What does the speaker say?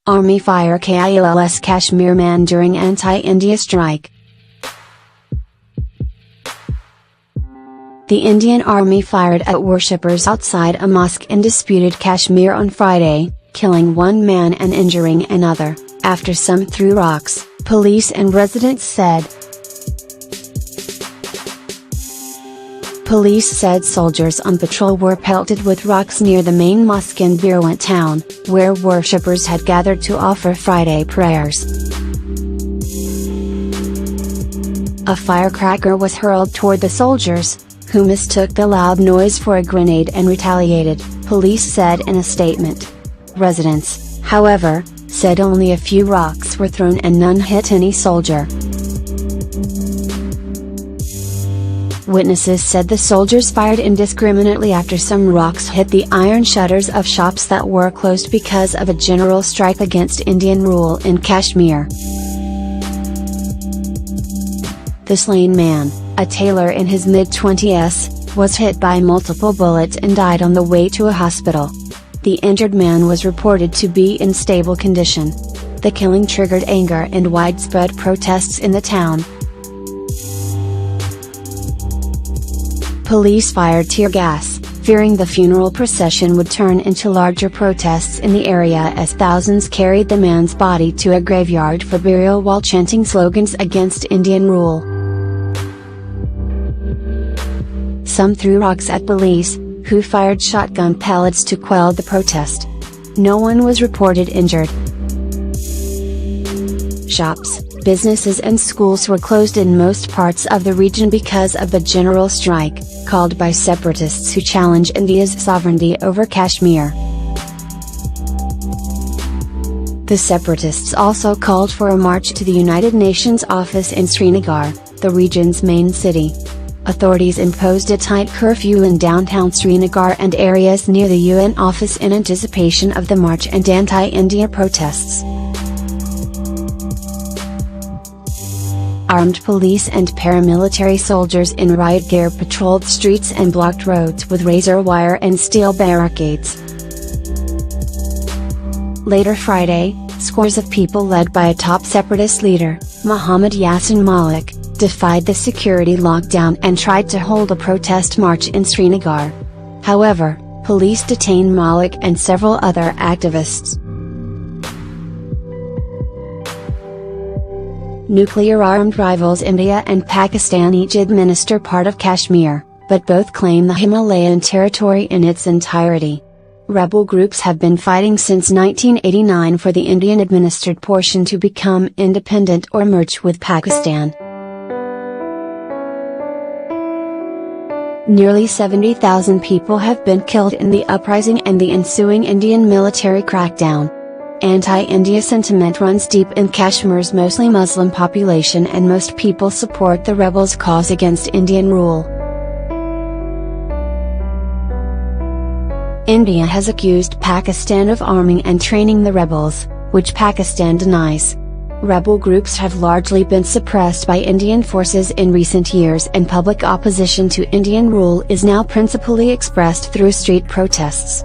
Army fire K.i.l.l.s Kashmir man during anti-India strike. The Indian Army fired at worshippers outside a mosque in disputed Kashmir on Friday, killing one man and injuring another, after some threw rocks, police and residents said. Police said soldiers on patrol were pelted with rocks near the main mosque in Birwant town, where worshippers had gathered to offer Friday prayers. A firecracker was hurled toward the soldiers, who mistook the loud noise for a grenade and retaliated, police said in a statement. Residents, however, said only a few rocks were thrown and none hit any soldier. Witnesses said the soldiers fired indiscriminately after some rocks hit the iron shutters of shops that were closed because of a general strike against Indian rule in Kashmir. The slain man, a tailor in his mid-20s, was hit by multiple bullets and died on the way to a hospital. The injured man was reported to be in stable condition. The killing triggered anger and widespread protests in the town. Police fired tear gas, fearing the funeral procession would turn into larger protests in the area as thousands carried the man's body to a graveyard for burial while chanting slogans against Indian rule. Some threw rocks at police, who fired shotgun pellets to quell the protest. No one was reported injured. Shops, businesses and schools were closed in most parts of the region because of the general strike, called by separatists who challenge India's sovereignty over Kashmir. The separatists also called for a march to the United Nations office in Srinagar, the region's main city. Authorities imposed a tight curfew in downtown Srinagar and areas near the UN office in anticipation of the march and anti-India protests. Armed police and paramilitary soldiers in riot gear patrolled streets and blocked roads with razor wire and steel barricades. Later Friday, scores of people led by a top separatist leader, Mohammad Yasin Malik, defied the security lockdown and tried to hold a protest march in Srinagar. However, police detained Malik and several other activists. Nuclear-armed rivals India and Pakistan each administer part of Kashmir, but both claim the Himalayan territory in its entirety. Rebel groups have been fighting since 1989 for the Indian-administered portion to become independent or merge with Pakistan. Nearly 70,000 people have been killed in the uprising and the ensuing Indian military crackdown. Anti-India sentiment runs deep in Kashmir's mostly Muslim population and most people support the rebels' cause against Indian rule. India has accused Pakistan of arming and training the rebels, which Pakistan denies. Rebel groups have largely been suppressed by Indian forces in recent years and public opposition to Indian rule is now principally expressed through street protests.